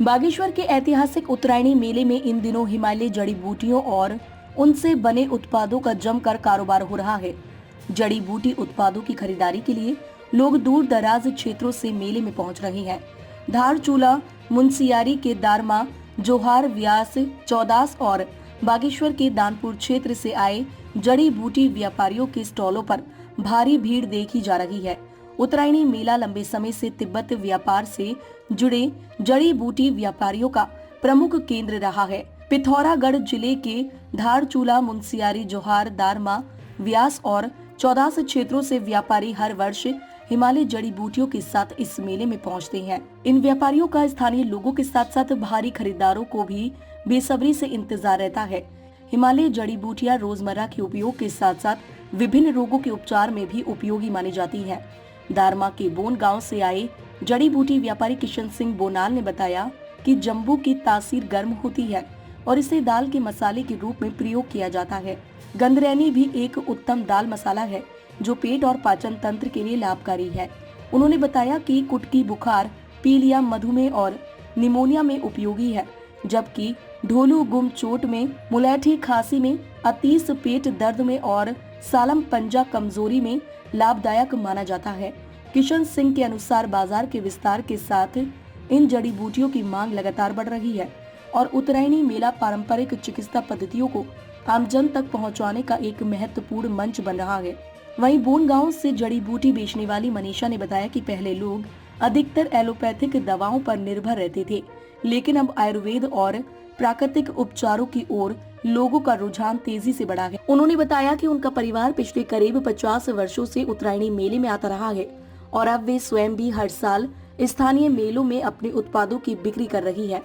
बागेश्वर के ऐतिहासिक उत्तरायणी मेले में इन दिनों हिमालयी जड़ी बूटियों और उनसे बने उत्पादों का जमकर कारोबार हो रहा है। जड़ी बूटी उत्पादों की खरीदारी के लिए लोग दूर दराज क्षेत्रों से मेले में पहुंच रहे हैं। धारचूला, मुंसियारी के दारमा, जोहार, व्यास, चौदास और बागेश्वर के दानपुर क्षेत्र से आए जड़ी बूटी व्यापारियों के स्टॉलों पर भारी भीड़ देखी जा रही है। उत्तरायणी मेला लंबे समय से तिब्बत व्यापार से जुड़े जड़ी बूटी व्यापारियों का प्रमुख केंद्र रहा है। पिथौरागढ़ जिले के धारचूला, मुंसियारी, जोहार, दारमा, व्यास और चौदास क्षेत्रों से व्यापारी हर वर्ष हिमालय जड़ी बूटियों के साथ इस मेले में पहुंचते हैं। इन व्यापारियों का स्थानीय लोगों के साथ साथ भारी खरीदारों को भी बेसब्री से इंतजार रहता है। हिमालय जड़ी बूटियां रोजमर्रा के उपयोग के साथ साथ विभिन्न रोगों के उपचार में भी उपयोगी मानी जाती है। दारमा के बोन गांव से आए जड़ी बूटी व्यापारी किशन सिंह बोनाल ने बताया कि जम्बू की तासीर गर्म होती है और इसे दाल के मसाले के रूप में प्रयोग किया जाता है। गंदरैनी भी एक उत्तम दाल मसाला है जो पेट और पाचन तंत्र के लिए लाभकारी है। उन्होंने बताया कि कुटकी बुखार, पीलिया, मधुमेह और निमोनिया में उपयोगी है, जबकि ढोलू गुम चोट में, मुलैठी खांसी में, अतीस पेट दर्द में और सालम पंजा कमजोरी में लाभदायक माना जाता है। किशन सिंह के अनुसार बाजार के विस्तार के साथ इन जड़ी बूटियों की मांग लगातार बढ़ रही है और उत्तरायणी मेला पारंपरिक चिकित्सा पद्धतियों को आमजन तक पहुंचाने का एक महत्वपूर्ण मंच बन रहा है। वहीं बोन गांव से जड़ी बूटी बेचने वाली मनीषा ने बताया कि पहले लोग अधिकतर एलोपैथिक दवाओं पर निर्भर रहते थे, लेकिन अब आयुर्वेद और प्राकृतिक उपचारों की ओर लोगों का रुझान तेजी से बढ़ा है। उन्होंने बताया कि उनका परिवार पिछले करीब 50 वर्षों से उत्तरायणी मेले में आता रहा है और अब वे स्वयं भी हर साल स्थानीय मेलों में अपने उत्पादों की बिक्री कर रही है।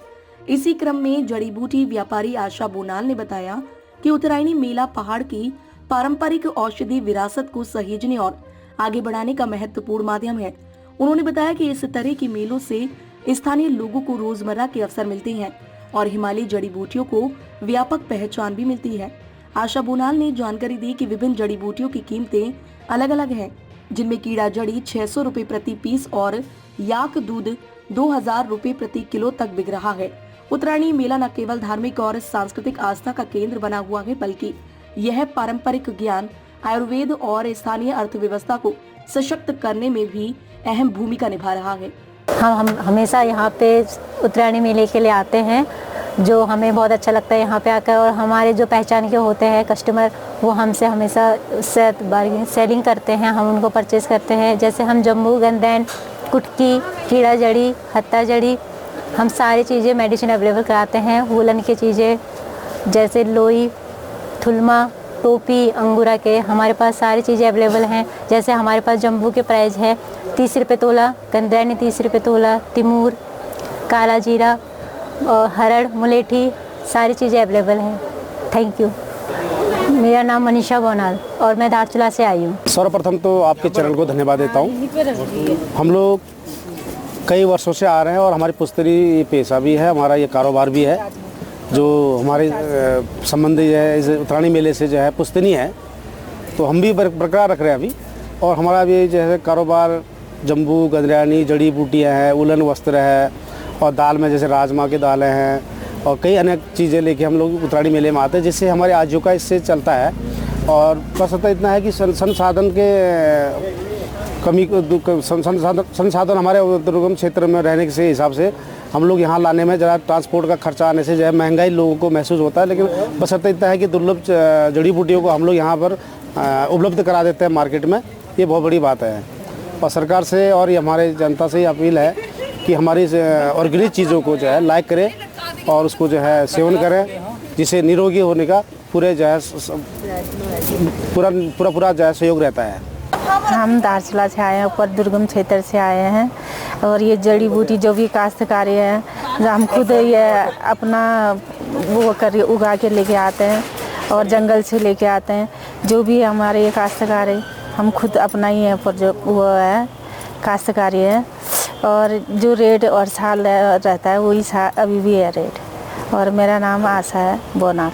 इसी क्रम में जड़ी बूटी व्यापारी आशा बोनाल ने बताया कि उत्तरायणी मेला पहाड़ की पारंपरिक औषधि विरासत को सहेजने और आगे बढ़ाने का महत्वपूर्ण माध्यम है। उन्होंने बताया कि इस तरह के मेलों से स्थानीय लोगों को रोजमर्रा के अवसर मिलते हैं और हिमालयी जड़ी बूटियों को व्यापक पहचान भी मिलती है। आशा बोनाल ने जानकारी दी कि विभिन्न जड़ी बूटियों की कीमतें अलग अलग हैं, जिनमें कीड़ा जड़ी 600 रुपए प्रति पीस और याक दूध 2000 रुपए प्रति किलो तक बिक रहा है। उत्तरायणी मेला न केवल धार्मिक और सांस्कृतिक आस्था का केंद्र बना हुआ है, बल्कि यह पारंपरिक ज्ञान, आयुर्वेद और स्थानीय अर्थव्यवस्था को सशक्त करने में भी अहम भूमिका निभा रहा है। हम हमेशा यहाँ पे उत्तरायणी मेले के लिए आते हैं, जो हमें बहुत अच्छा लगता है यहाँ पे आकर, और हमारे जो पहचान के होते हैं कस्टमर, वो हमसे हमेशा सेलिंग करते हैं, हम उनको परचेज करते हैं। जैसे हम जम्बू, गंदैन, कुटकी, कीड़ा जड़ी, हत्ता जड़ी, हम सारी चीज़ें मेडिसिन अवेलेबल कराते हैं। वुलन की चीज़ें जैसे लोई, थुलमा, टोपी, अंगूरा के, हमारे पास सारी चीज़ें अवेलेबल हैं। जैसे हमारे पास जम्बू के प्राइस है 30 रुपये तोला, गंदैनी 30 रुपये तोला, तिमूर, काला जीरा और हरड़, मुलेठी, सारी चीज़ें अवेलेबल हैं। Thank you. मेरा नाम मनीषा बोनाल और मैं धारचूला से आई हूँ। सर्वप्रथम तो आपके चैनल को धन्यवाद देता हूँ। हम लोग कई वर्षों से आ रहे हैं और हमारी पुश्तरी पेशा भी है, हमारा ये कारोबार भी है, जो हमारे संबंधी है इस उत्तरायणी मेले से जो है पुश्तनी है, तो हम भी बरकरार रख रहे हैं अभी। और हमारा भी जो है कारोबार जम्बू, गंदरैनी, जड़ी बूटियाँ हैं, उलन वस्त्र है, और दाल में जैसे राजमा की दालें हैं और कई अनेक चीज़ें लेके हम लोग उत्तरायणी मेले में आते हैं, जिससे हमारे आजीविका इससे चलता है। और बस इतना है कि संसाधन के कमी, संसाधन हमारे दुर्गम क्षेत्र में रहने के हिसाब से हम लोग यहाँ लाने में ज़रा ट्रांसपोर्ट का खर्चा आने से जो है महंगाई लोगों को महसूस होता है, लेकिन बस इतना है कि दुर्लभ जड़ी बूटियों को हम लोग यहाँ पर उपलब्ध करा देते हैं मार्केट में। ये बहुत बड़ी बात है। और सरकार से और ये हमारे जनता से ये अपील है कि हमारी ऑर्गेनिक चीज़ों को जो है लाइक करें और उसको जो है सेवन करें, जिससे निरोगी होने का पूरे जो है पूरा जो है सहयोग रहता है। हम धारचूला से आए हैं, ऊपर दुर्गम क्षेत्र से आए हैं, और ये जड़ी बूटी जो भी काश्तकारी है, जो हम खुद ये अपना वो कर उगा के लेके आते हैं और जंगल से लेके आते हैं। जो भी हमारे ये काश्तकार है, हम खुद अपना ही यहाँ पर जो वो है काश्तकारी है, और जो रेट और साल रहता है वही अभी भी है रेट। और मेरा नाम आशा है बोनाल।